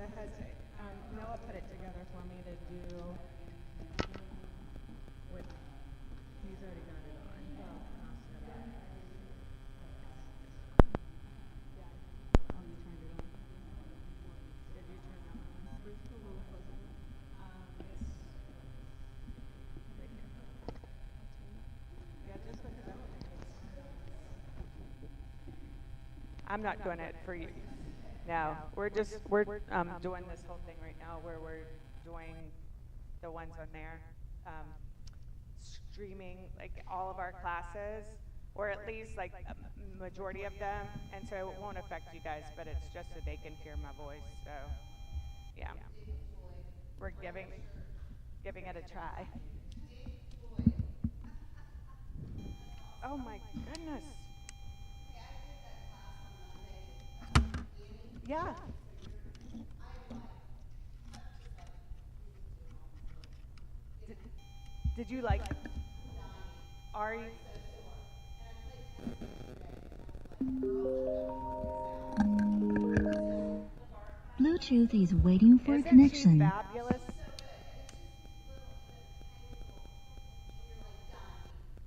the heads, Noah put it together for me to do with, he's already got it on. Well, I'll set it up. Oh, you turned it on. Did you turn that one on? Where's the little fuzzy one? Right here. Yeah, just because I don't think it's. I'm not doing it for you. No, we're doing this whole thing right now where we're doing the ones on there, streaming like all of our classes, or at least like a majority of them, and so it won't affect you guys, but it's just so they can hear my voice. So, yeah, we're giving it a try. Oh my goodness. Yeah. Did you like Ari? Bluetooth is waiting for Isn't connection. she fabulous?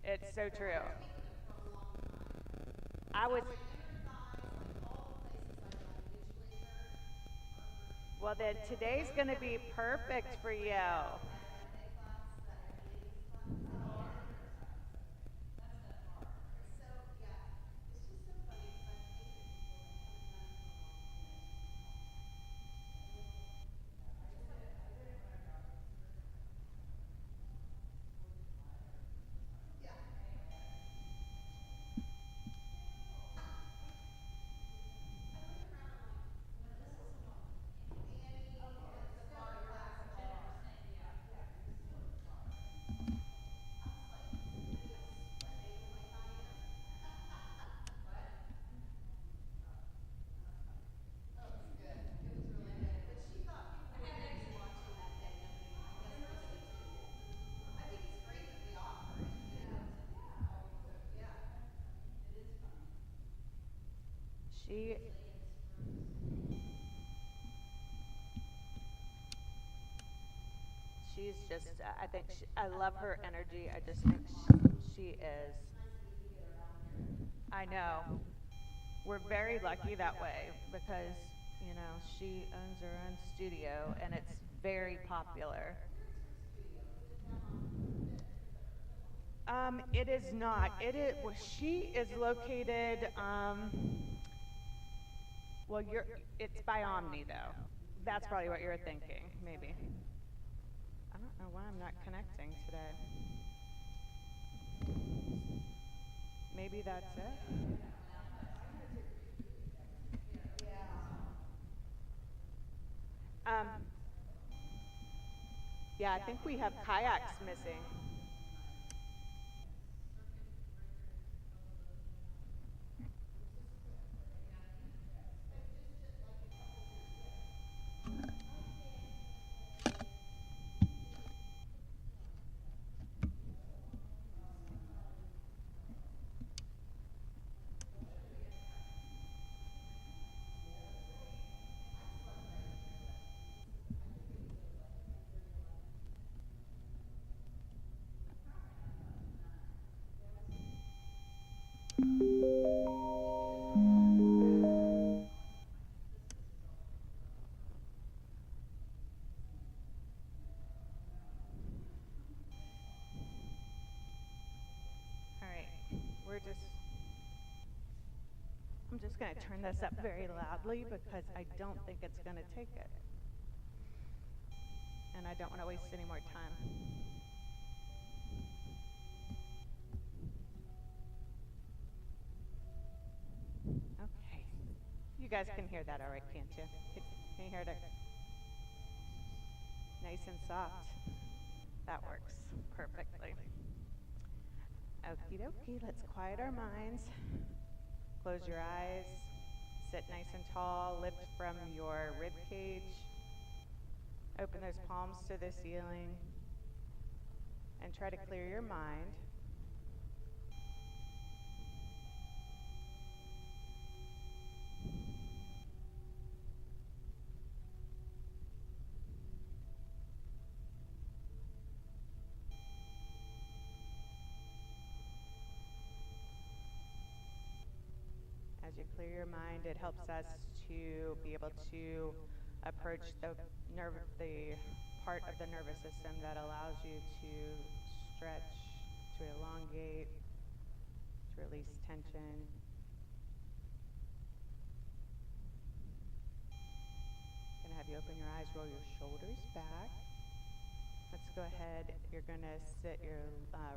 It's so true. I was. Well, then today's going to be perfect for you. She she's just I think I love her energy. I just think she is. I know. We're very lucky that way because, she owns her own studio and it's very popular. It is not. She is located, well, it's by Omni though. That's probably what you're thinking, maybe. I don't know why I'm not connecting today. Maybe that's it. Um, yeah, I think we have kayaks missing. All right, I'm just going to turn this up very loudly because I don't think it's going to take it. And I don't want to waste any more time. Okay. You guys can hear that all right, can't you? Can you hear it? Nice and soft. That works perfectly. Okie dokie, let's quiet our minds. Close your eyes. Sit nice and tall. Lift from your rib cage. Open those palms to the ceiling. And try to clear your mind. As you clear your mind, it helps us to be able to approach the part of the nervous system that allows you to stretch, to elongate, to release tension. I'm going to have you open your eyes, roll your shoulders back. Let's go ahead. You're going to sit your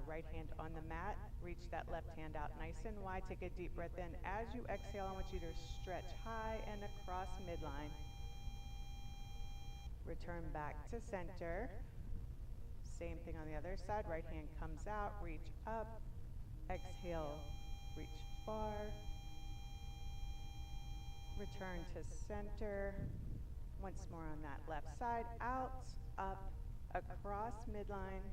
right hand on the mat. Reach that left hand out nice and wide. Take a deep breath in. As you exhale, I want you to stretch high and across midline. Return back to center. Same thing on the other side. Right hand comes out. Reach up. Exhale. Reach far. Return to center. Once more on that left side. Out, up, across midline.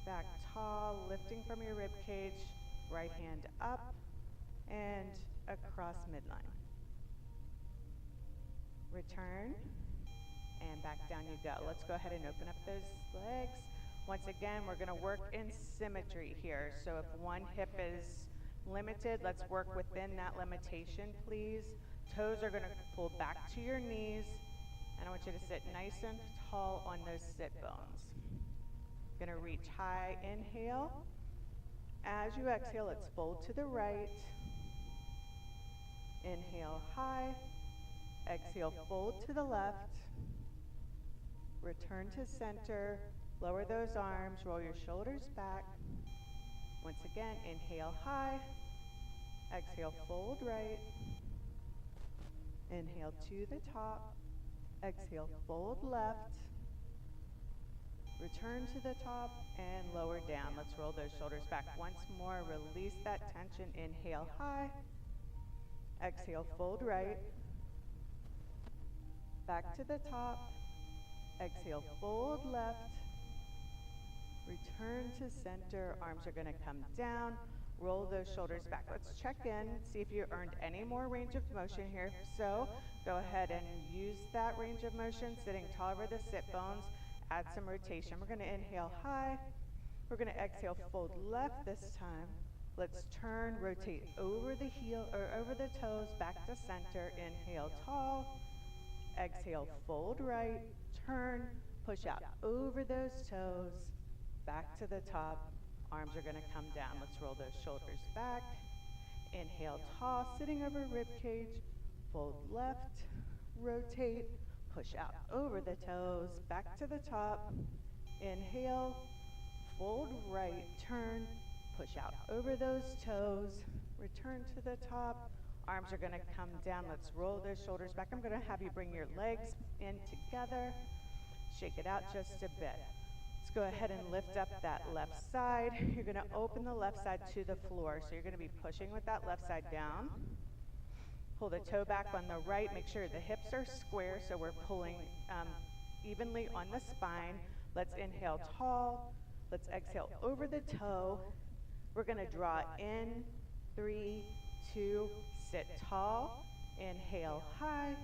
Back tall, lifting from your rib cage. Right hand up and across midline. Return and back down you go. Let's go ahead and open up those legs. Once again, we're going to work in symmetry here. So if one hip is limited, let's work within that limitation, please. Toes are going to pull back to your knees, and I want you to sit nice and tall on those sit bones. Going to reach high, inhale. As you exhale, let's fold to the right. Inhale, high. Exhale, fold to the left. Return to center. Lower those arms, roll your shoulders back. Once again, inhale, high. Exhale, fold right. Inhale to the top. Exhale, fold left. Return to the top and lower down. Let's roll those shoulders back once more. Release that tension. Inhale, high. Exhale, fold right. Back to the top. Exhale, fold left. Return to center. Arms are going to come down. Roll those shoulders back. Let's check in, see if you earned any more range of motion here. So go ahead and use that range of motion, sitting tall over the sit bones. Add some rotation. We're going to inhale high. We're going to exhale, fold left this time. Let's turn, rotate over the heel or over the toes, back to center. Inhale, tall. Exhale, fold right. Turn, push out over those toes, back to the top. Arms are going to come down. Let's roll those shoulders back. Inhale, tall, sitting over rib cage. Fold left, rotate, push out over the toes, back to the top. Inhale, fold right, turn, push out over those toes, return to the top. Arms are going to come down. Let's roll those shoulders back. I'm going to have you bring your legs in together. Shake it out just a bit. Let's go ahead and lift up that left side. You're going to open the left side to the floor. So you're going to be pushing with that left side down. Pull the toe back on the right. Make sure the hips are square so we're pulling evenly on the spine. Let's inhale tall. Let's exhale over the toe. We're going to draw in. 3, 2, sit tall. Inhale high.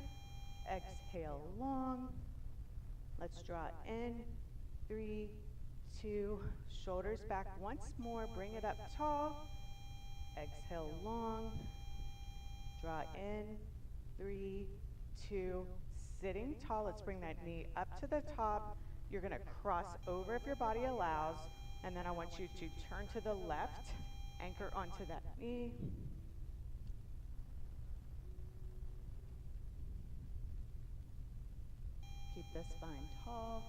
Exhale long. Let's draw in. 3, 2, shoulders back once more. Bring it up tall. Exhale long. Draw in. 3, 2, sitting tall. Let's bring that knee up to the top. You're going to cross over if your body allows. And then I want you to turn to the left. Anchor onto that knee. Keep the spine tall.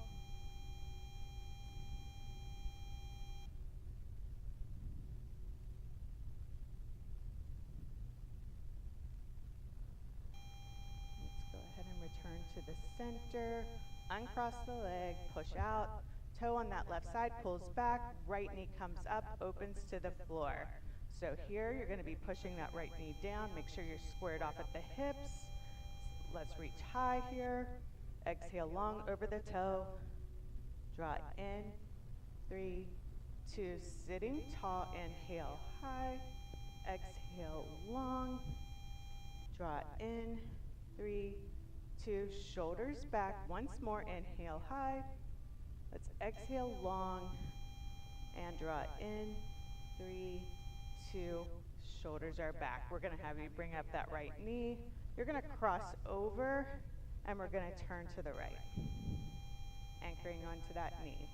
Let's go ahead and return to the center. Uncross the leg, push out. Toe on that left side pulls back. Right knee comes up, opens to the floor. So here you're going to be pushing that right knee down. Make sure you're squared off at the hips. Let's reach high here. Exhale long over the toe. Draw in. 3, 2, sitting tall. Inhale high. Exhale long. Draw in. 3, 2, shoulders back. Once more. Inhale high. Let's exhale long. And draw in. 3, 2, Shoulders are back. We're going to have you bring up that right knee. You're going to cross over, and we're going to turn to the right, anchoring onto that knee.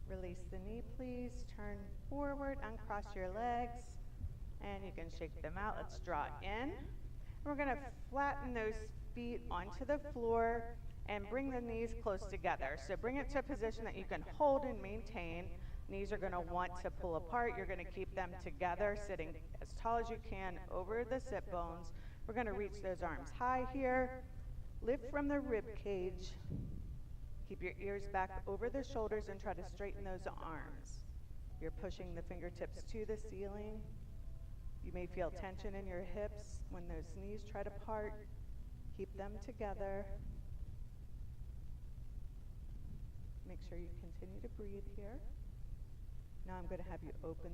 Release the knee, please. Turn forward, uncross your legs, and you can shake them out. Let's draw in. We're going to flatten those feet onto the floor and bring the knees close together. So bring it to a position that you can hold and maintain. Knees are going to want to pull apart. You're going to keep them together, sitting as tall as you can over the sit bones. We're going to reach those arms high here. Lift from the rib cage. Keep your ears back over the shoulders and try to straighten those arms. You're pushing the fingertips to the ceiling. You may feel tension in your hips when those knees try to part. Keep them together. Make sure you continue to breathe here. Now I'm going to have you open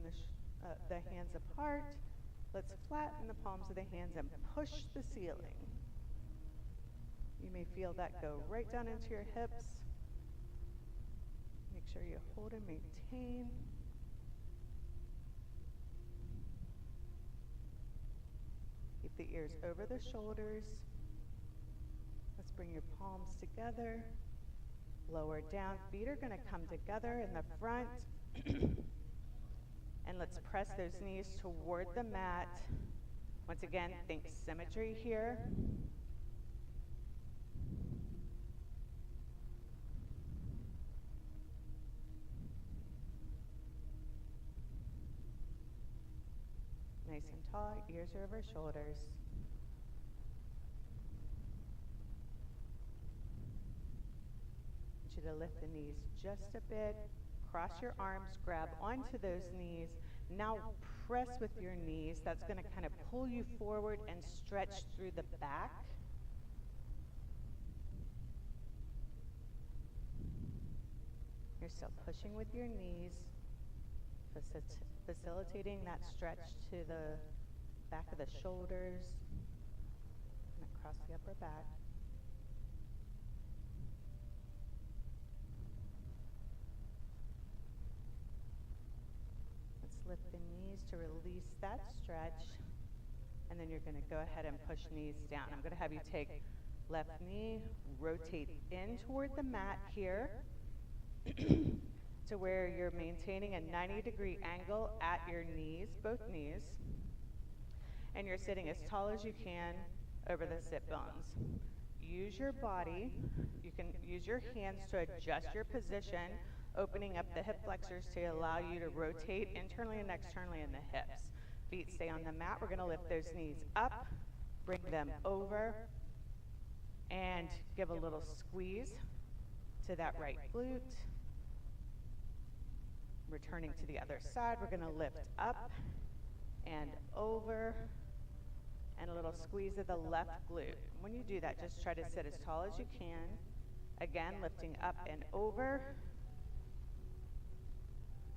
the hands apart. Let's flatten the palms of the hands and push the ceiling. You may feel that go right down into your hips. Make sure you hold and maintain. Keep the ears over the shoulders. Let's bring your palms together. Lower down. Feet are going to come together in the front. And let's press those knees toward the mat. Once again, think symmetry here. Nice and tall, ears are over shoulders. I want you to lift the knees just a bit. Cross your arms, grab onto those knees. Now press with your knees. That's going to kind of pull you forward and stretch through the back. You're still pushing with your knees, facilitating that stretch to the back of the shoulders and across the upper back. Let's lift the knees to release that stretch, and then you're going to go ahead and push knees down. I'm going to have you take left knee, rotate in toward the mat here to where you're maintaining a 90-degree angle at your knees, both knees, and you're sitting as tall as you can over the sit bones. Use your body. You can use your hands to adjust your position, opening up the hip flexors to allow you to rotate internally and externally in the hips. Feet stay on the mat. We're going to lift those knees up, bring them over, and give a little squeeze to that right glute. Returning to the other side, we're going to lift up and over, and a little squeeze of the left glute. When you do that, just try to sit as tall as you can. Again, lifting up and over.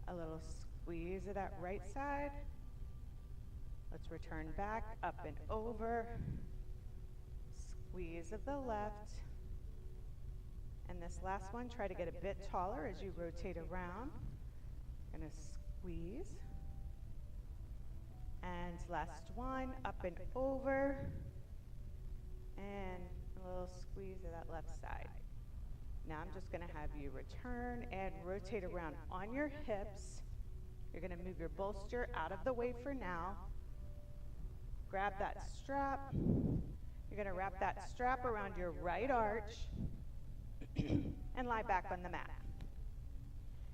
A little squeeze of that right side. Let's return back, up and over. Squeeze of the left. And this last one, try to get a bit taller as you rotate around. Gonna squeeze. And last one, up and over. And a little squeeze of that left side. Now I'm just gonna have you return and rotate around on your hips. You're gonna move your bolster out of the way for now. Grab that strap. You're gonna wrap that strap around your right arch and lie back on the mat.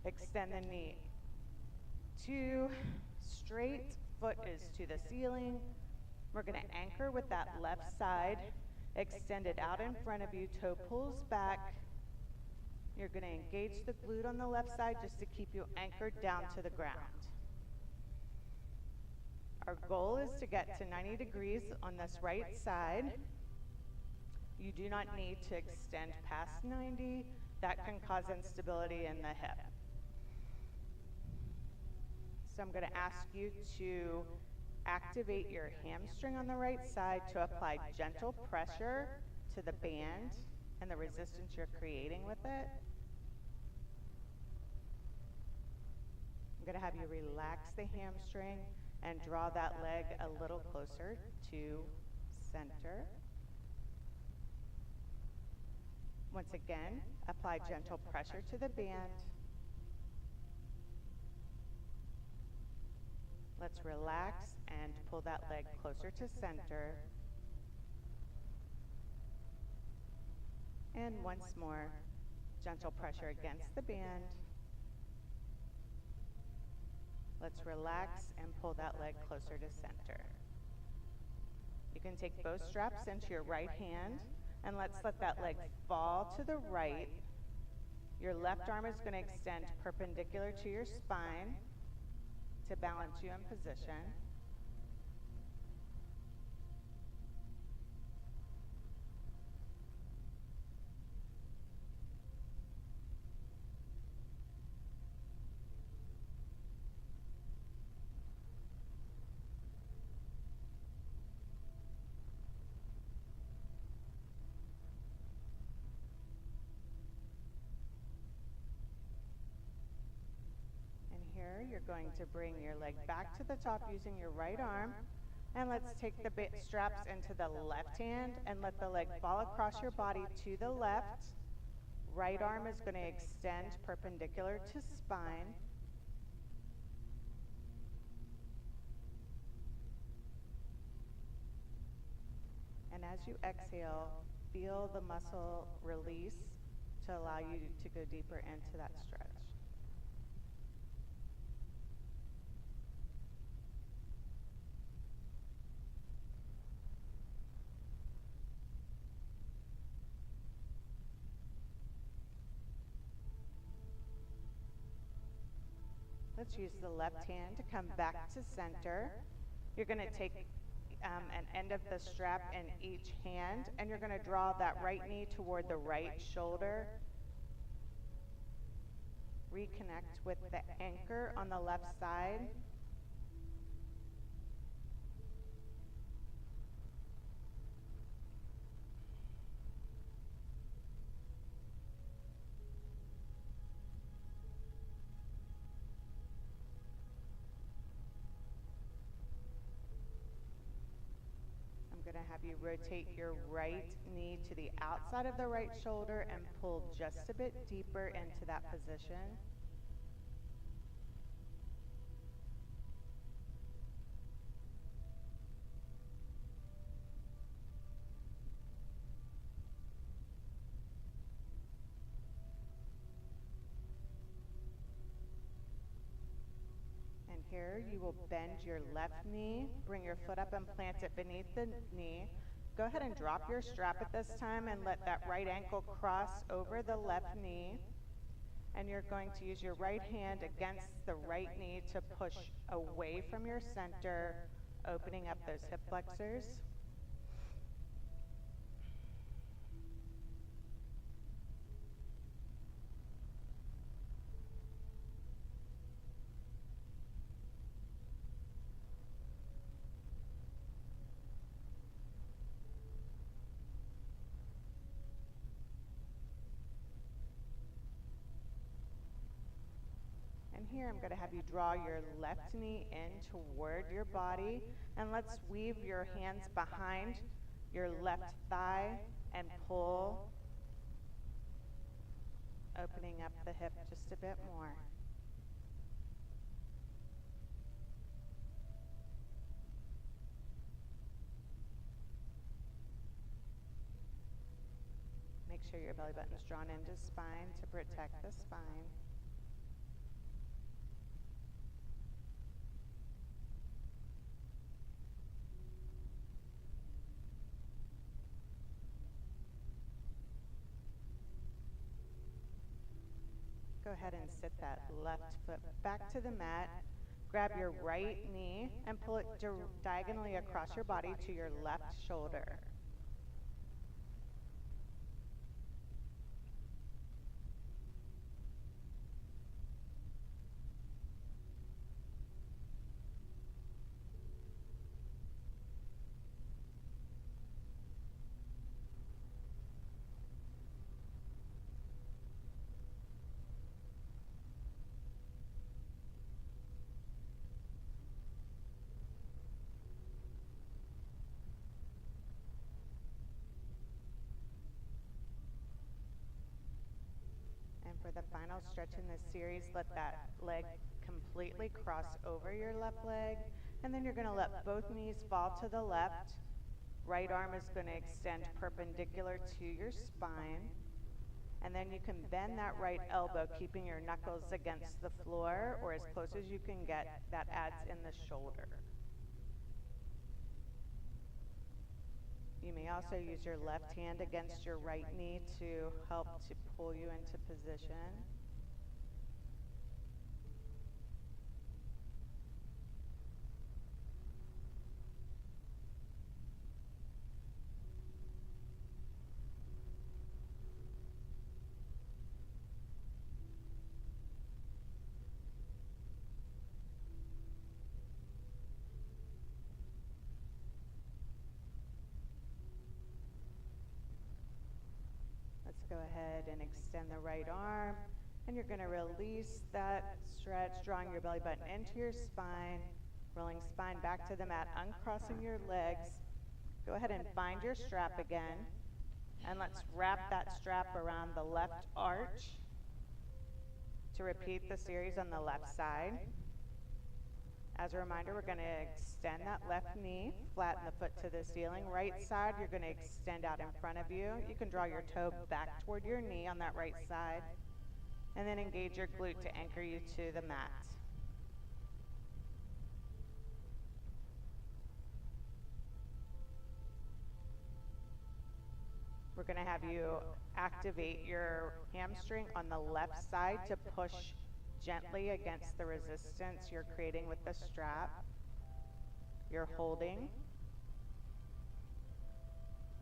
Extend the knee. 2, straight, foot is to the ceiling. We're going to anchor with that left side, extend it out in front of you, toe pulls back. You're going to engage the glute on the left side just to keep you anchored down to the ground. Our goal is to get to 90 degrees on this right side. You do not need to extend past 90. That can cause instability in the hip. So I'm going to ask you to activate your hamstring on the right side to apply gentle pressure to the band and the resistance you're creating with it. I'm going to have you relax the hamstring and draw that leg a little closer to center. Once again, apply gentle pressure to the band. Let's relax and pull that leg closer to center. And once more, gentle pressure against the band. Let's relax and pull that leg closer to center. You can take both straps into your right hand, and let's let that leg fall to the right. Your left arm is going to extend perpendicular to your spine to balance you in position. You're going to bring your leg back to the top using your right arm, and let's take the straps into the left hand and let the leg fall across your body to the left. Right arm is going to extend perpendicular to spine. And as you exhale, feel the muscle release to allow you to go deeper into that stretch. Let's use the left hand to come back to center. You're going to take an end of the strap in each hand, and you're going to draw that right knee toward the right shoulder. Reconnect with the anchor on the left side. I'm going to have you rotate your right knee to the outside of the right shoulder and pull just a bit deeper into that position. Here, you will bend your left knee, bring your foot up and plant it beneath the knee. Go ahead and drop your strap at this time and let that right ankle cross over the left knee. And you're going to use your right hand against the right knee to push away from your center, opening up those hip flexors. Here, I'm going to have you draw your left knee in toward your body, and let's weave your hands behind your left thigh and pull, opening up the hip just a bit more. Make sure your belly button is drawn into spine to protect the spine. Go ahead and sit that left foot back to the mat. Grab your right knee and pull it diagonally across your body to your left shoulder. For the final stretch in this series, let that leg completely cross over your left leg, and then you're going to let both knees fall to the left. Right arm is going to extend perpendicular to your spine, and then you can bend that right elbow, keeping your knuckles against the floor or as close as you can get. That adds in the shoulder. You may also use your left hand against your right knee to help to pull you into position. Let's go ahead and extend the right arm, and you're going to release that stretch, drawing your belly button into your spine, rolling spine back to the mat, uncrossing your legs. Go ahead and find your strap again, and let's wrap that strap around the left arch to repeat the series on the left side. As a reminder, we're going to extend that left knee, flatten the foot to the ceiling. Right side, you're going to extend out in front of you. You can draw your toe back toward your knee on that right side, and then engage your glute to anchor you to the mat. We're going to have you activate your hamstring on the left side to push gently against the resistance you're creating with the strap. You're holding.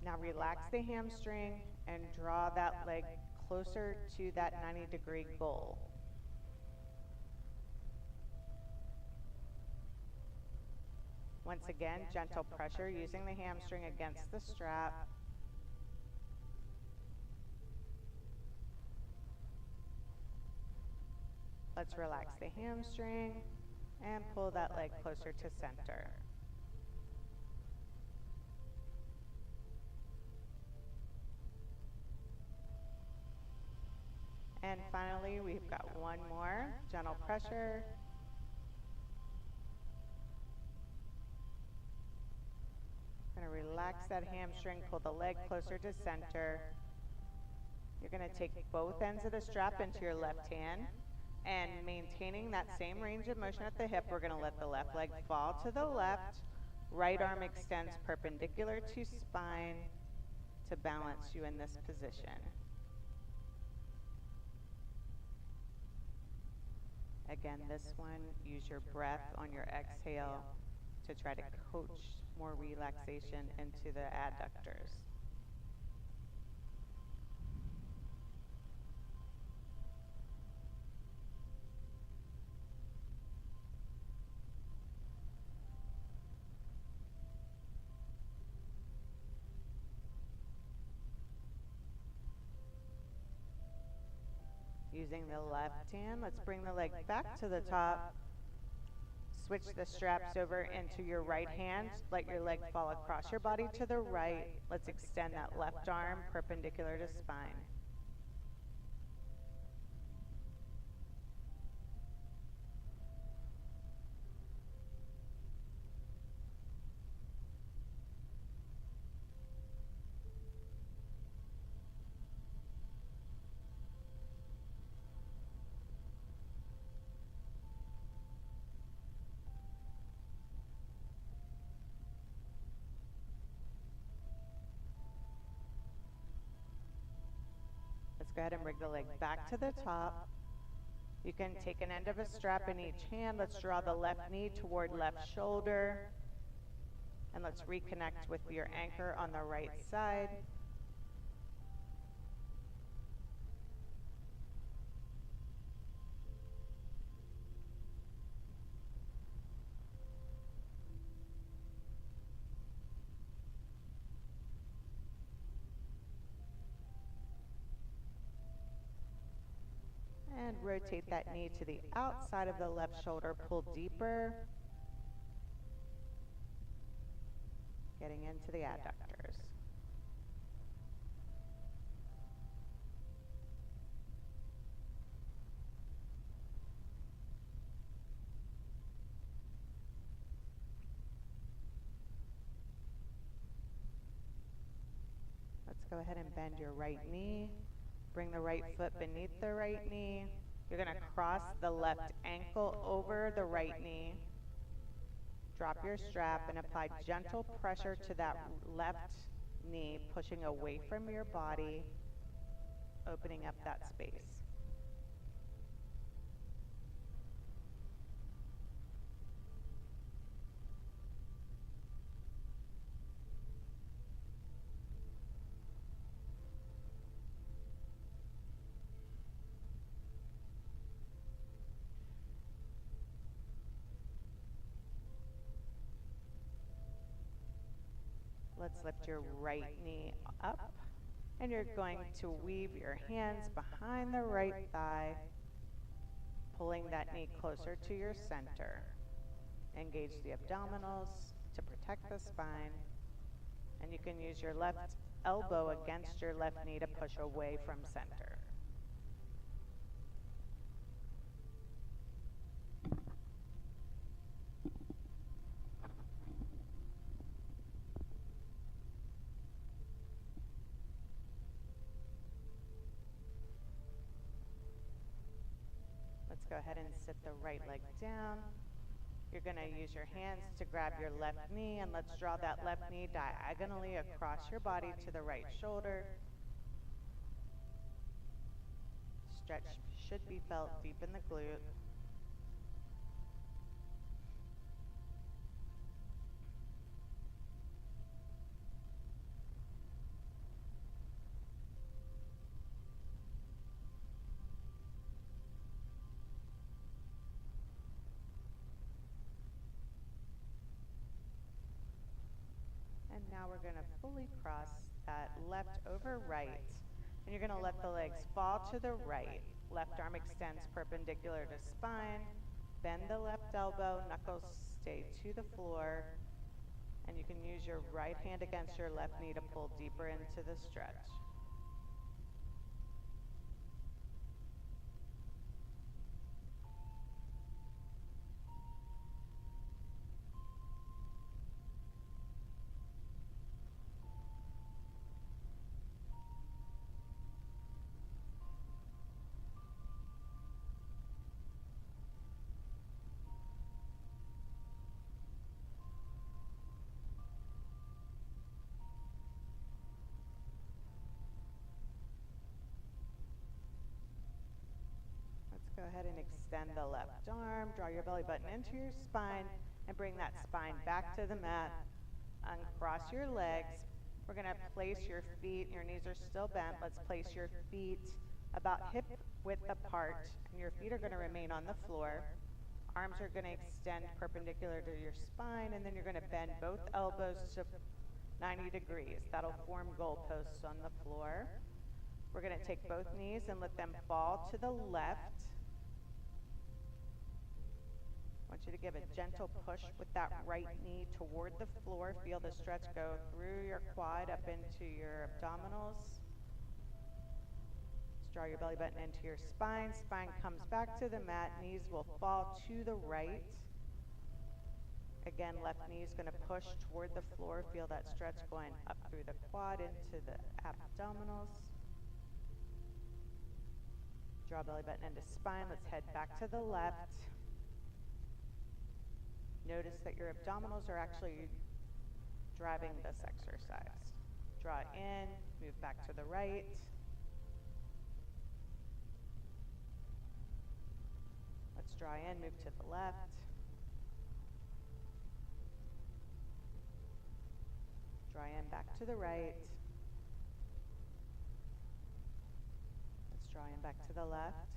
Now relax the hamstring and draw that leg closer to that 90-degree goal. Once again, gentle pressure using the hamstring against the strap. Let's relax the hamstring and pull that leg closer to center. And finally, we've got one more, gentle pressure. Going to relax that hamstring, pull the leg closer to center. You're going to take both ends of the strap into your left hand, and maintaining that same range of motion at the hip, we're going to let the left leg fall to the left. Right arm extends perpendicular to spine to balance you in this position. Again, this one, use your breath on your exhale to try to coach more relaxation into the adductors. Using the left hand, let's bring the leg back to the top. Switch the straps over into your right hand. Let your leg fall across your body to the right. Let's extend that left arm perpendicular to spine. Let's go ahead and bring the leg back to the top. You can take an end of a strap in each hand. Let's draw the left knee toward left shoulder. And let's reconnect with your anchor on the right side. And rotate that knee to the outside of the left shoulder. Pull deeper. Getting into the adductors. Go ahead and bend your right knee. Bring the right foot beneath the right knee. You're going to cross the left ankle over the right knee. Drop your strap and apply gentle pressure to that left knee, pushing away from your body, opening up that space. Let's lift your right knee up, and you're going to weave your hands behind the right thigh, pulling that knee closer to your center. Engage the abdominals to protect the spine, and you can use your left elbow against your left knee to push away from center. Let's go ahead and sit the right leg down. You're going to use your hands to grab your left knee, and let's draw that left knee diagonally across your body to the right shoulder. Stretch should be felt deep in the glute. And now we're going to fully cross that left over right. And you're going to let the legs fall to the right. Left arm extends perpendicular to spine. Bend the left elbow, knuckles stay to the floor. And you can use your right hand against your left knee to pull deeper into the stretch. Go ahead and extend the left arm, draw your belly button into your spine, and bring that spine back to the mat. Uncross your legs. We're going to place your feet, your knees are still bent. Let's place your feet about hip width apart, and your feet are going to remain on the floor. Arms are going to extend perpendicular to your spine, and then you're going to bend both elbows to 90 degrees. That'll form goalposts on the floor. We're going to take both knees and let them fall to the left. I want you to give a gentle push with that right knee toward the floor. Feel the stretch go through your quad up into your abdominals. Let's draw your belly button into your spine. Spine comes back to the mat. Knees will fall to the right. Again, left knee is going to push toward the floor. Feel that stretch going up through the quad into the abdominals. Draw belly button into spine. Let's head back to the left. Notice that your abdominals are actually driving this exercise. Draw in, move back to the right. Let's draw in, move to the left. Draw in, back to the right. Let's draw in, back to the left.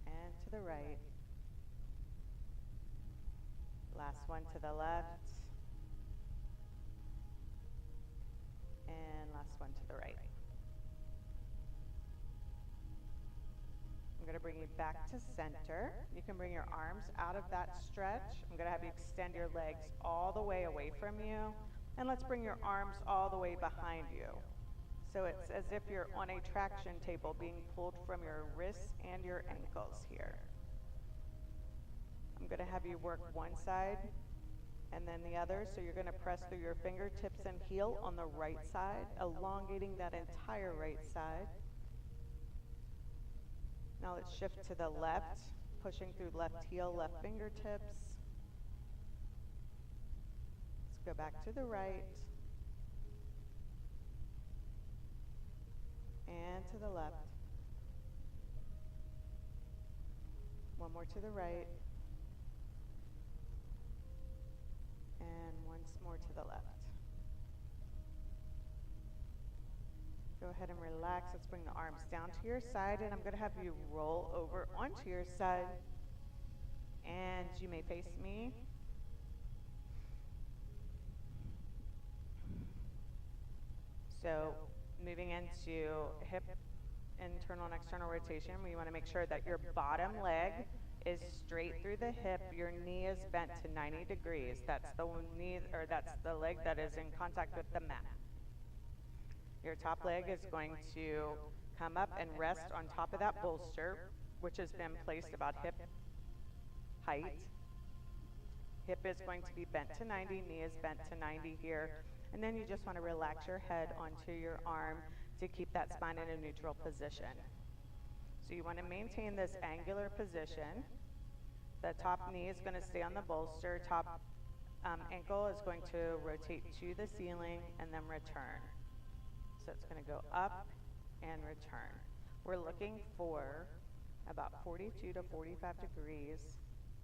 And to the right. Last one to the left. And last one to the right. I'm going to bring you back to center. You can bring your arms out of that stretch. I'm going to have you extend your legs all the way away from you. And let's bring your arms all the way behind you. So it's as if you're on a traction table being pulled from your wrists and your ankles here. I'm going to have you work one side and then the other. So you're going to press through your fingertips and heel on the right side, elongating that entire right side. Now let's shift to the left, pushing through left heel, left fingertips. Let's go back to the right. And to the left. One more to the right. And once more to the left. Go ahead and relax. Let's bring the arms down to your side, and I'm going to have you roll over onto your side. And you may face me. So moving into hip internal and external rotation, we want to make sure that your bottom leg is straight through the hip. Your knee is bent to 90 degrees. That's the knee, or that's the leg that is in contact with the mat. Your top leg is going to come up and rest on top of that bolster, which has been placed about hip height. Hip is going to be bent to 90, knee is bent to 90 here. And then you just want to relax your head onto your arm to keep that spine in a neutral position. So you want to maintain this angular position. The top knee is going to stay on the bolster. Top ankle is going to rotate to the ceiling and then return. So it's going to go up and return. We're looking for about 42 to 45 degrees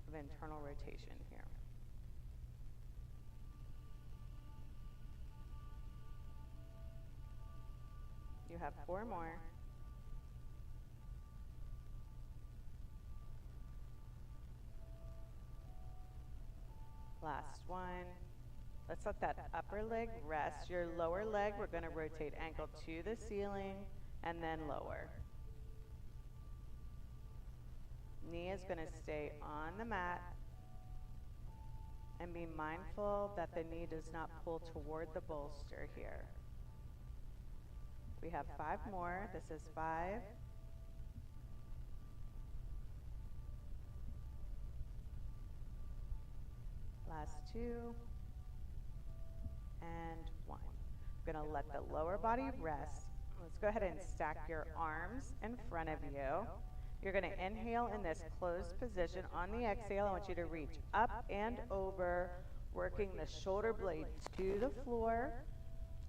of internal rotation here. You have 4 more. Last one. Let's let that upper leg rest. Your lower leg, we're going to rotate ankle to the ceiling and then lower. Knee is going to stay on the mat. And be mindful that the knee does not pull toward the bolster here. We have 5 more. This is 5. Last 2. And 1. We're going to let the lower body rest. Let's go ahead and stack your arms in front of you. You're going to inhale in this closed position. On the exhale, I want you to reach up and over, working the shoulder blade to the floor.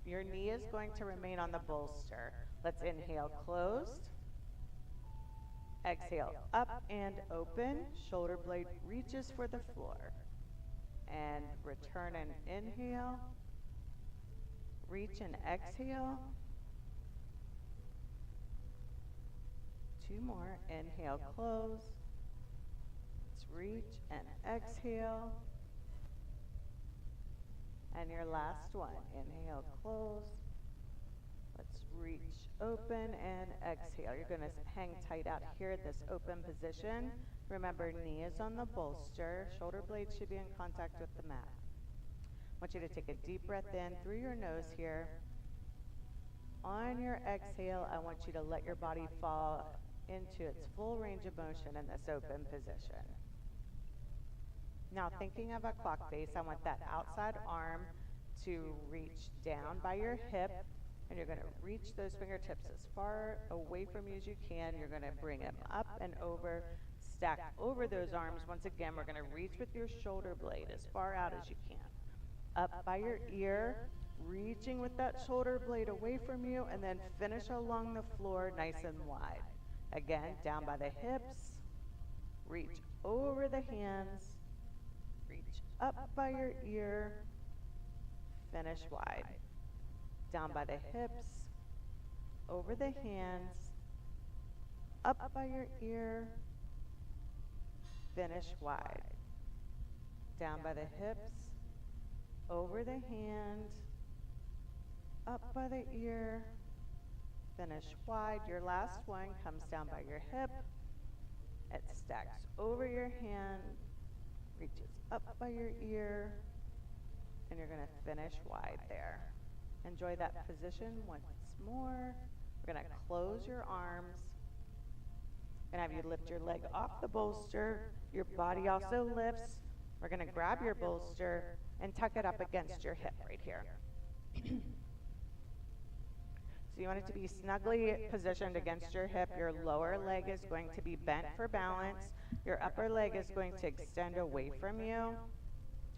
Your knee is going to remain on the bolster. Let's inhale closed. Exhale up and open. Shoulder blade reaches for the floor. And return and inhale. Reach and exhale. 2 more. Inhale, close. Let's reach and exhale. And your last one. Inhale, close. Let's reach, open, and exhale. You're going to hang tight out here at this open position. Remember, knee is on the bolster. Shoulder blades should be in contact with the mat. I want you to take a deep breath in through your nose here. On your exhale, I want you to let your body fall into its full range of motion in this open position. Now, thinking of a clock face, I want that outside arm to reach down by your hip, and you're going to reach those fingertips as far away from you as you can. You're going to bring them up and over, stack over those arms. Once again, we're going to reach with your shoulder blade as far out as you can. Up by your ear, reaching with that shoulder blade away from you, and then finish along the floor nice and wide. Again, down by the hips, reach over the hands, reach up by your ear, finish wide. Down by the hips, over the hands, up by your ear, finish wide. Down by the hips, over the hand, up by the ear, finish wide. Your last one comes down by your hip. It stacks over your hand, reaches up by your ear, and you're going to finish wide there. Enjoy that position once more. We're going to close your arms and have you lift your leg off the bolster. Your body also lifts. We're going to grab your bolster and tuck it up against your hip right here. So you want it to be snugly positioned against your hip. Your lower leg is going to be bent for balance. Your upper leg is going to extend away from you.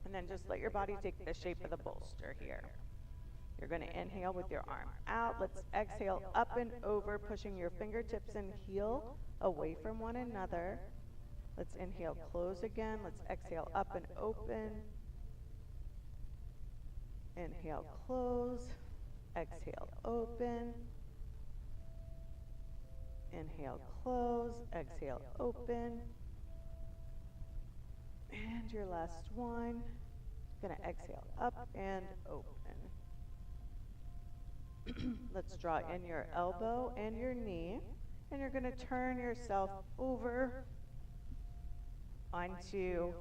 And then just let your body take the shape of the bolster here. You're going to inhale with your arm out. Let's exhale up and over, pushing your fingertips and heel away from one another. Let's inhale, close again. Let's exhale up and open. Inhale, close. Exhale, open. Inhale, close. Exhale, open. And your last one. Gonna exhale up and open. Let's draw in your elbow and your knee. And you're gonna turn yourself over onto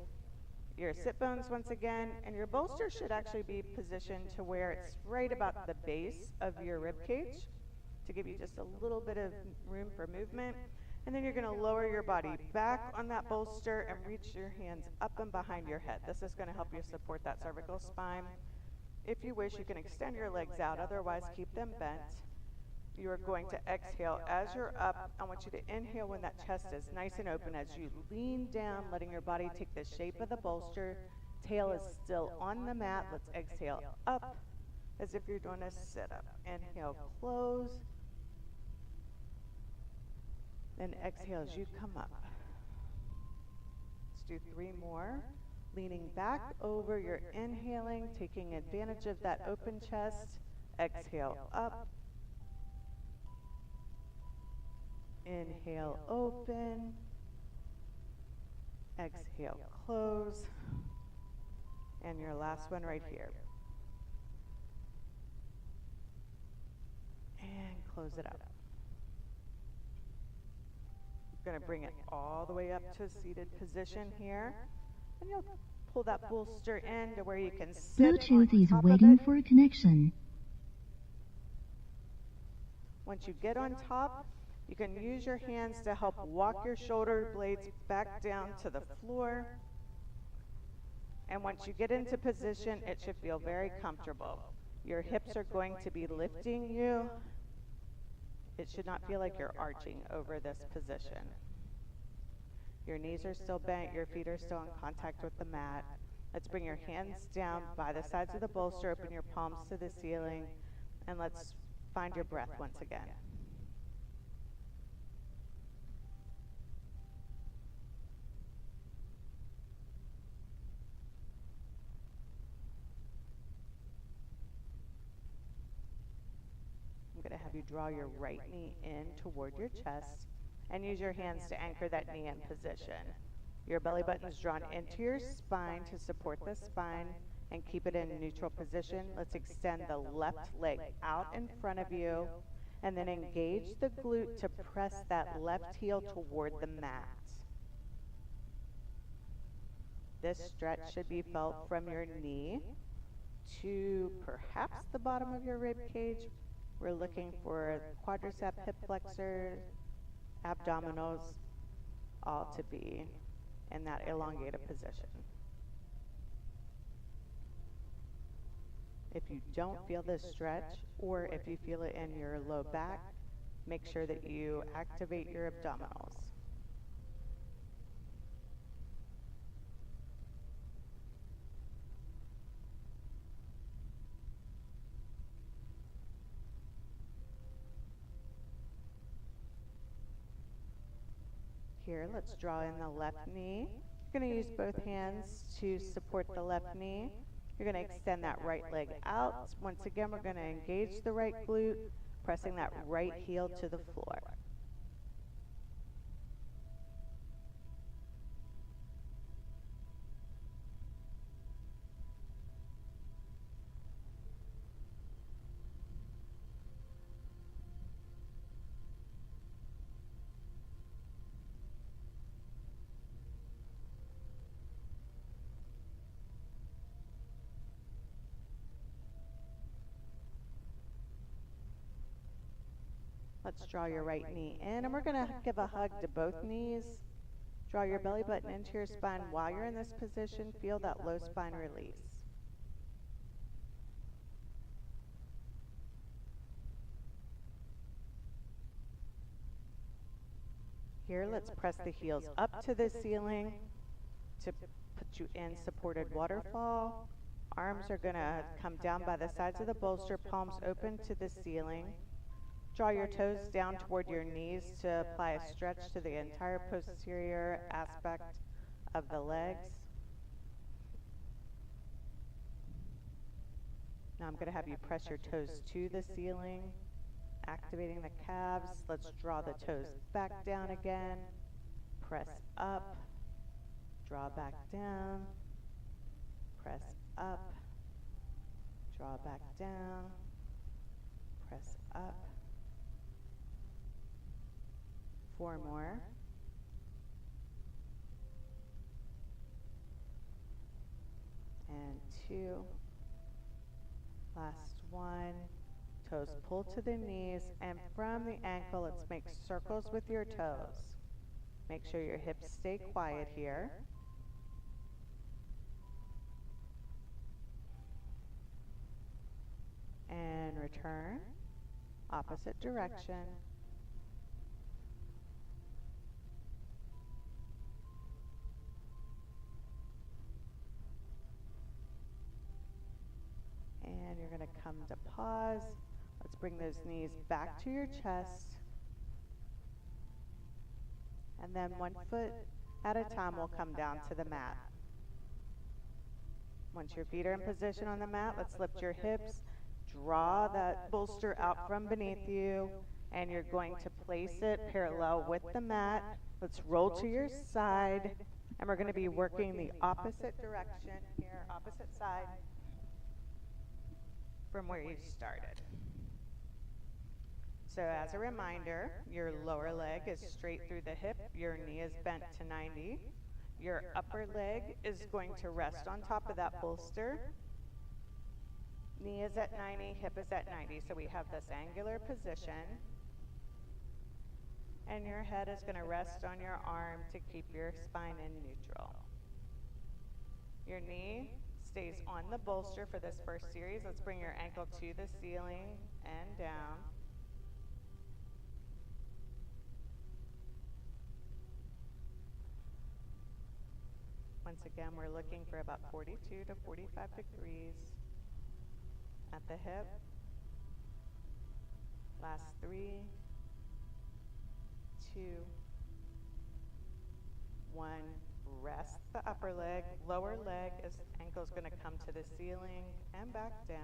your sit bones once again, and your bolster should actually be positioned to where it's right about the base of your rib cage to give you just a little bit of room for movement. And then you're going to lower your body back on that bolster and reach your hands up and behind your head. This is going to help you support that cervical spine. If you wish, you can extend your legs out, otherwise keep them bent. You are going to exhale as you're up. I want you to inhale when that chest is nice and open as you lean down, letting your body take the shape of the bolster. Tail is still on the mat. Let's exhale up as if you're doing a sit-up. Inhale, close. Then exhale as you come up. Let's do 3 more. Leaning back over, you're inhaling, taking advantage of that open chest. Exhale up. Inhale, open. Exhale, close. And your last one right here. And close it up. You're going to bring it all the way up to a seated position here. And you'll pull that bolster in to where you can sit on Bluetooth is top waiting of it. for a connection. Once you get on top, you can use your hands to help walk your shoulder blades back down to the floor. And once you get into position, it should feel very comfortable. Your hips are going to be lifting you. It should not feel like you're arching over this position. Your knees are still bent, your feet are still in contact with the mat. Let's bring your hands down by the sides of the bolster, open your palms to the ceiling, and let's find your breath once again. I'm going to have you draw your right knee in toward your chest and use your hands to anchor that knee in position. Your belly button is drawn into your spine to support the spine and keep it in a neutral position. Let's extend the left leg out in front of you and then engage the glute to press that left heel toward the mat. This stretch should be felt from your knee to perhaps the bottom of your rib cage. We're looking for quadricep, hip flexors, abdominals, all to be in that elongated position. If you don't feel this stretch, or if you feel it in your low back, make sure that you activate your abdominals. Here, let's draw in the left knee. You're going to use both hands to support the left knee. You're going to extend that right leg out. Once again, we're going to engage the right glute, pressing that right heel to the floor. Let's draw your right knee in, and we're going to give a hug to both knees. Draw your belly button into your spine. While you're in this position, feel that low spine release. Here, let's press the heels up to the ceiling to put you in supported waterfall. Arms are going to come down by the sides of the bolster, palms open to the ceiling. Draw your toes down toward your knees to apply a stretch to the entire posterior aspect of the legs. Now I'm going to have you press your toes to the ceiling, activating the calves. Let's draw the toes back down again. Press up, draw back down, press up, draw back down, press up. 4 more. And 2. Last 1. Toes pull to the knees, and from the ankle, let's make circles with your toes. Make sure your hips stay quiet here. And return, opposite direction. And you're going to come to pause. Let's bring those knees back to your chest. And then 1 foot at a time, we'll come down to the mat. Once your feet are in position on the mat, let's lift your hips. Draw that bolster out from beneath you, and you're going to place it parallel with the mat. Let's roll to your side, and we're going to be working the opposite direction here, opposite side from where you started. So as a reminder, your lower leg is straight through the hip, your knee is bent to 90. Your upper leg is going to rest on top of that bolster. Knee is at 90, hip is at 90, so we have this angular position. And your head is going to rest on your arm to keep your spine in neutral. Your knee stays on the bolster for this first series. Let's bring your ankle to the ceiling and down. Once again, we're looking for about 42 to 45 degrees at the hip. Last 3, 2, 1. Rest the upper leg. Lower leg is ankle's going to come to the ceiling and back down.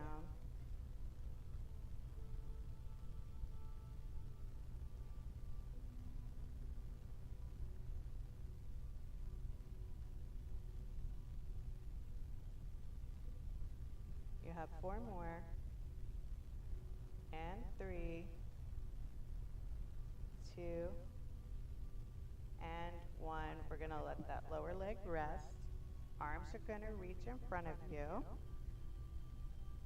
You have 4 more. And 3, 2, and 1. We're going to let that lower leg rest. Arms are going to reach in front of you.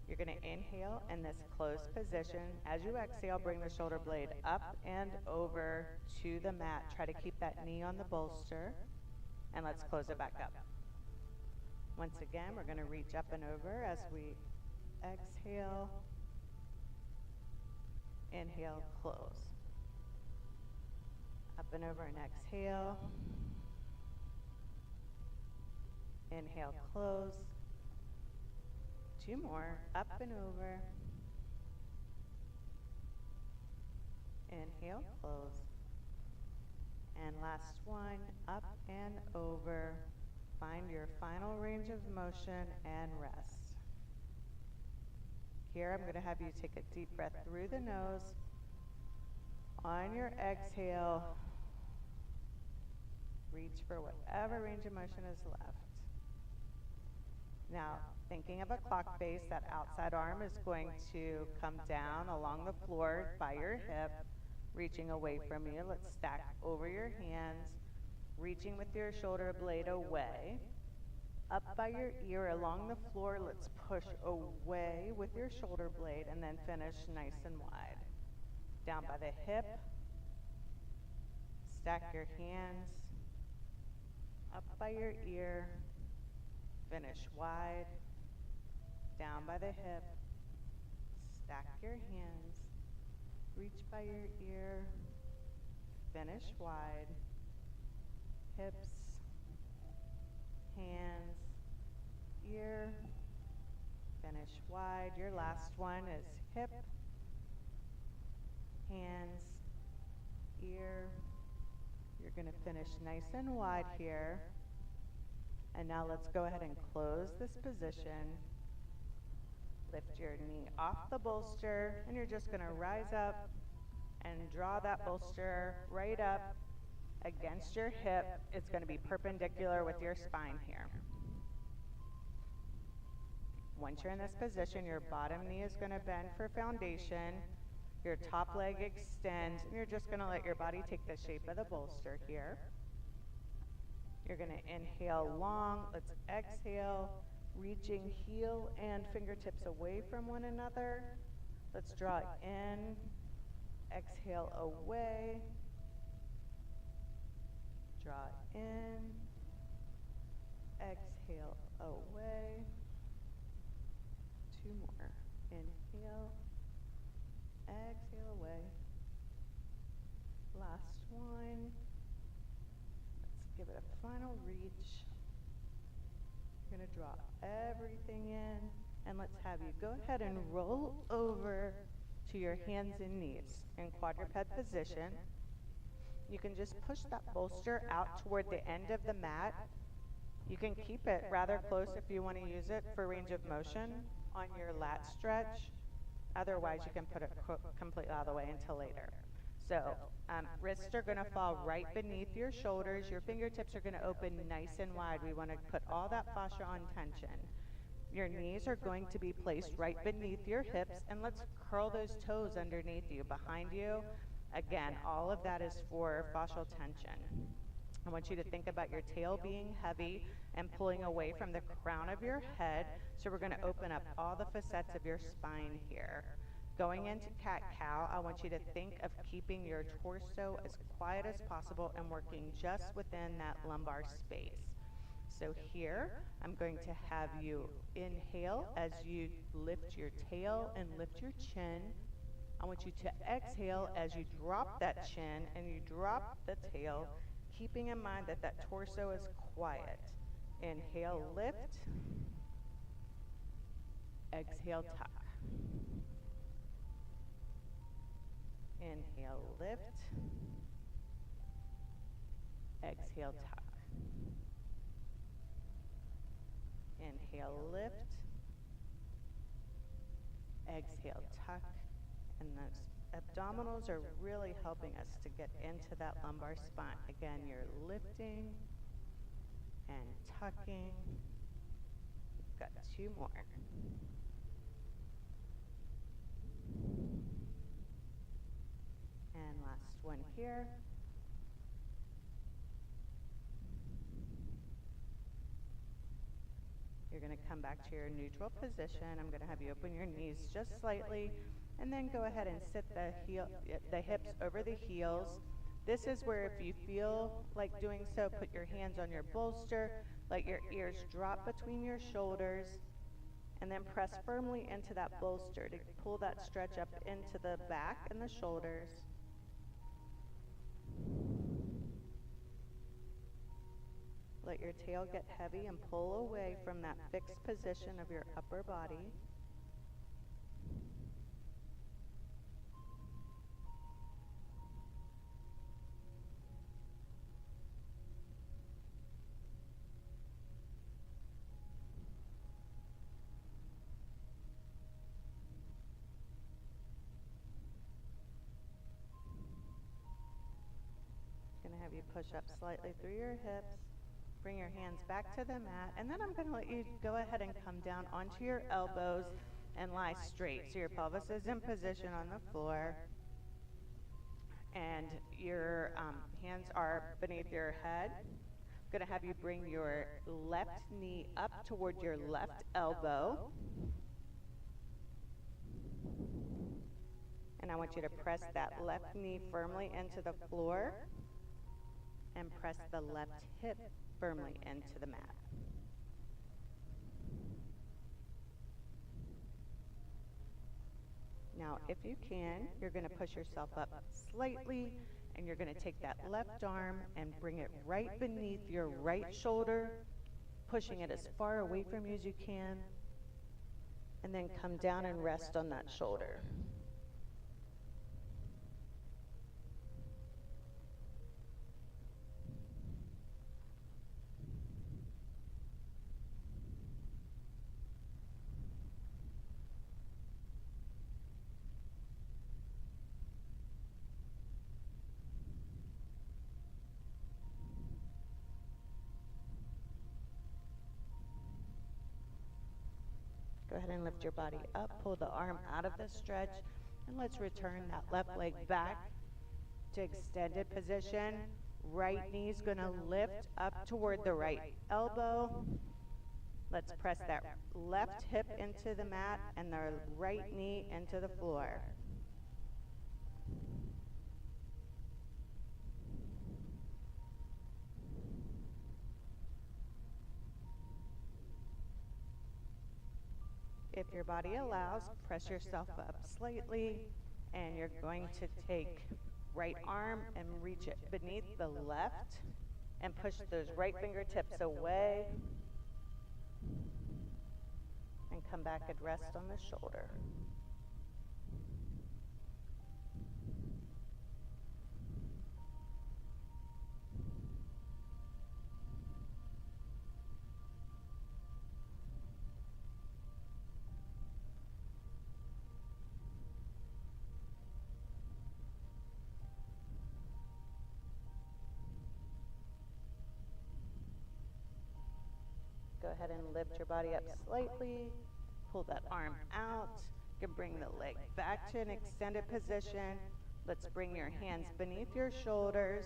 You're going to inhale in this closed position. As you exhale, bring the shoulder blade up and over to the mat. Try to keep that knee on the bolster. And let's close it back up. Once again, we're going to reach up and over as we exhale. Inhale, close. Up and over and exhale. Inhale, close. 2 more. Up and over. Inhale, close. And last 1. Up and over. Find your final range of motion and rest. Here, I'm going to have you take a deep breath through the nose. On your exhale, reach for whatever range of motion is left. Now, thinking of a clock face, that outside arm is going to come down along the floor by your hip, reaching away from you. Let's stack over your hands, reaching with your shoulder blade away. Up by your ear along the floor, let's push away with your shoulder blade and then finish nice and wide. Down by the hip, stack your hands, up by your ear, finish wide, down by the hip, stack your hands, reach by your ear, finish wide, hips, hands, ear, finish wide. Your last one is hip, hands, ear. You're going to finish nice and wide here. And now let's go ahead and close this position. Lift your knee off the bolster, and you're just going to rise up and draw that bolster right up against your hip. It's going to be perpendicular with your spine here. Once you're in this position, your bottom knee is going to bend for foundation. Your top leg extends, and you're just going to let your body take the shape of the bolster here. You're going to inhale long. Let's exhale, reaching heel and fingertips away from one another. Let's draw it in, exhale away, draw it in, exhale away. Two more. Inhale, exhale away. Last one. Let's give it a final reach. You're going to draw everything in, and let's have you go ahead and roll over to your hands and knees in quadruped position. You can just push that bolster out toward the end of the mat. You can keep it rather close if you want to use it for range of motion on your lat stretch. Otherwise, you can put it completely out of the way until later. So wrists are going to fall right beneath your shoulders. Your fingertips are going to open nice and wide. We want to put all that fascia on tension. Your knees are going to be placed right beneath your hips, and let's curl those toes underneath you, behind you. Again, all of that is for fascial tension. I want you to think about your tail being heavy and pulling away from the crown of your head. So we're going to open up all the facets of your spine here. Going into cat-cow, I want you to think of keeping your torso as quiet as possible and working just within that lumbar space. So here, I'm going to have you inhale as you lift your tail and lift your chin. I want you to exhale as you drop that chin and you drop the tail, keeping in mind that that torso is quiet. Inhale, lift. Exhale, tuck. Inhale, lift. Exhale, tuck. Inhale, lift. Exhale, tuck. And those abdominals are really helping us to get into that lumbar spine. Again, you're lifting and tucking. We've got two more. And last one here. You're going to come back to your neutral position. I'm going to have you open your knees just slightly, and then go ahead and sit the hips over the heels. This is where, if you feel like doing so, put your hands on your bolster, let your ears drop between your shoulders, and then press firmly into that bolster to pull that stretch up into the back and the shoulders. Let your tail get heavy and pull away from that fixed position of your upper body. I'm going to have you push up slightly through your hips. Bring your hands back to the mat, and then I'm going to let you go ahead and come down onto your elbows and lie straight. So your pelvis is in position on the floor, and your hands are beneath your head. I'm going to have you bring your left knee up toward your left elbow. And I want you to press that left knee firmly into the floor and press the left hip firmly into the mat. Now, if you can, you're going to push yourself up slightly, and you're going to take that left arm and bring it right beneath your right shoulder, pushing it as far away from you as you can, and then come down and rest on that shoulder. Go ahead and lift your body up, pull the arm out of the stretch, and let's return that left leg back to extended position. Right knee's gonna lift up toward the right elbow. Let's press that left hip into the mat and the right knee into the floor. If your body allows, press yourself up slightly, and you're going to take right arm and reach it beneath the left and push those right fingertips away and come back and rest on the shoulder. Go ahead and lift your body up slightly, pull that arm out. You can bring the leg back to an extended position. Let's bring your hands beneath your shoulders.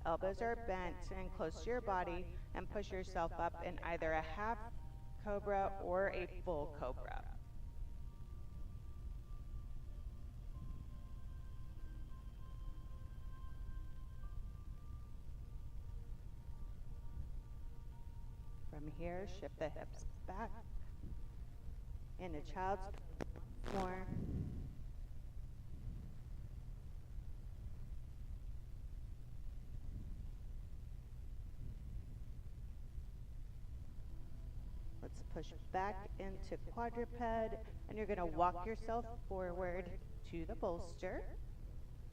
Elbows are bent and close to your body, and push yourself up in either a half cobra or a full cobra. From here, shift the hips back into child's pose. More. Let's push back into quadruped, and you're going to walk yourself forward to the bolster.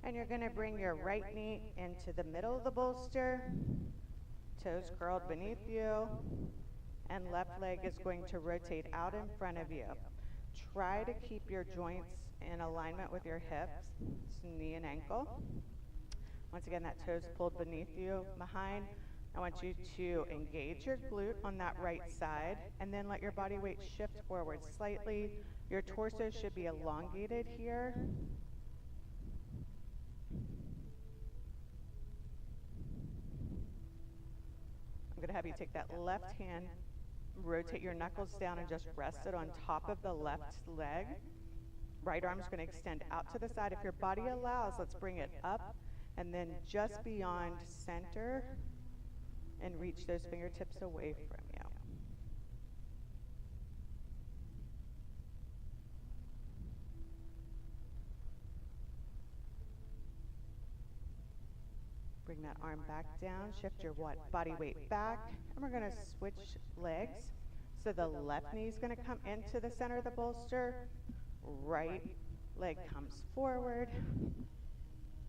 And you're going to bring your right knee into the middle of the bolster, toes curled beneath you, and left leg is going to rotate out in front of you. Try to keep your joints in alignment with your hips, knee and ankle. Once again, that toe's pulled beneath you, behind. I want you to engage your glute on that right side, and then let your body weight shift forward slightly. Your torso should be elongated here. I'm going to have you take that left hand, rotate your knuckles down, and just rest it on top of the left leg. Right arm's going to extend out to the side. If your body allows, let's bring it up and then just beyond center and reach those fingertips away from you. Bring that arm back down, shift your body weight back, and we're going to switch legs. So the left knee is going to come into the center of the bolster, right leg comes forward.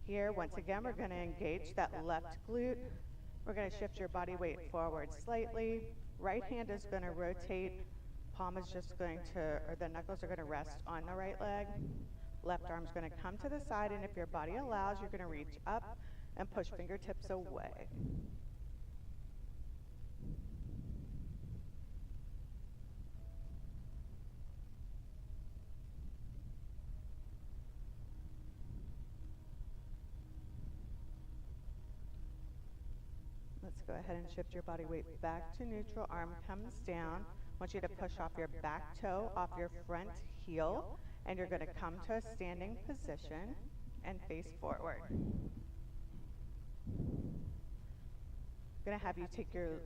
Here, once again, we're going to engage that left glute. We're going to shift your body weight forward slightly. Right hand is going to rotate. Palm is just going to, or the knuckles are going to rest on the right leg. Left arm's going to come to the side, and if your body allows, you're going to reach up and push fingertips away. Let's go ahead and shift your body weight back to neutral. Arm comes down. I want you to push off your back toe, off your front heel, and you're going to come to a standing position and face forward. I'm gonna have you take your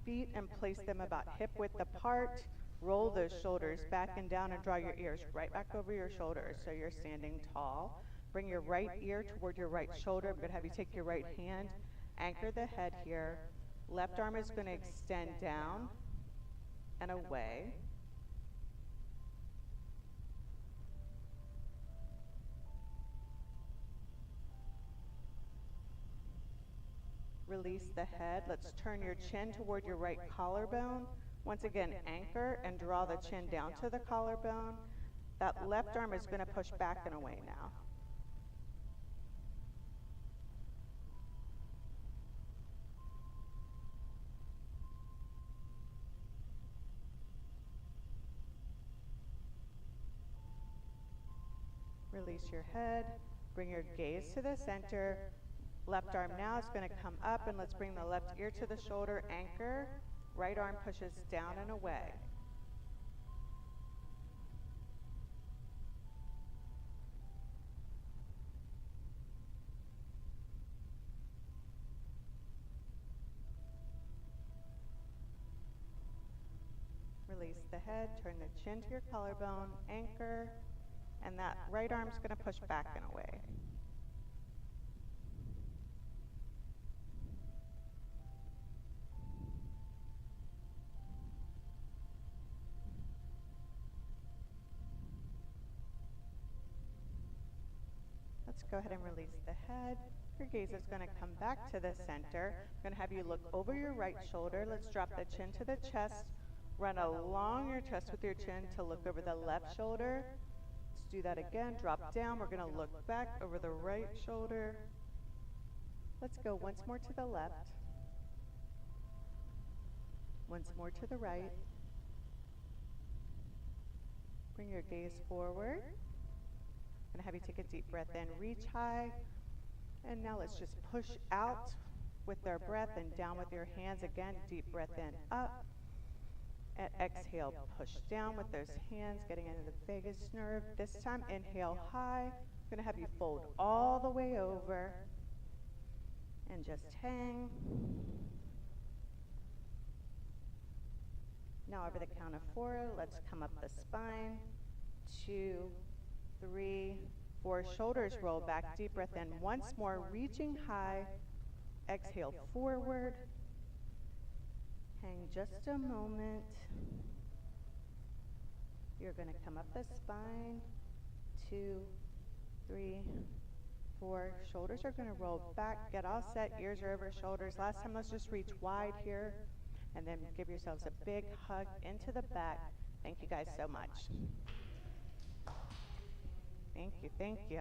feet and place them about hip width apart. Roll those shoulders back and down and draw your ears right back over your shoulders so you're standing tall. Bring your right ear toward your right shoulder. I'm going to have you take your right hand, anchor the head here. Left arm is going to extend down and away. Release the head. Let's turn your chin toward your right collarbone. Once again, anchor and draw the chin down to the collarbone. That left arm is going to push back and away now. Release your head. Bring your gaze to the center. Left arm now is going to come up, and let's bring the left ear to the shoulder, anchor. Right arm pushes down and away. Release the head, turn the chin to your collarbone, anchor, and that right arm is going to push back and away. Let's go ahead and release the head. Your gaze is going to come back to the center. I'm going to have you look over your right shoulder. Let's drop the chin to the chest. Run along your chest with your chin to look over the left shoulder. Let's do that again. Drop down. We're going to look back over the right shoulder. Let's go once more to the left. Once more to the right. Bring your gaze forward. I'm going to have you take a deep breath in, reach high, and now let's just push out with our breath and down with your hands. Again, deep breath in, up, and exhale, push down with those hands, getting into the vagus nerve. This time, inhale high. I'm going to have you fold all the way over and just hang. Now over the count of 4, let's come up the spine. 2, 3, 4, shoulders roll back, deep breath in. Once more, reaching high, exhale forward. Hang just a moment. You're going to come up the spine. 2, 3, 4, shoulders are going to roll back. Get all set, ears are over shoulders. Last time, let's just reach wide here, and then give yourselves a big hug into the back. Thank you guys so much. Thank you, thank you.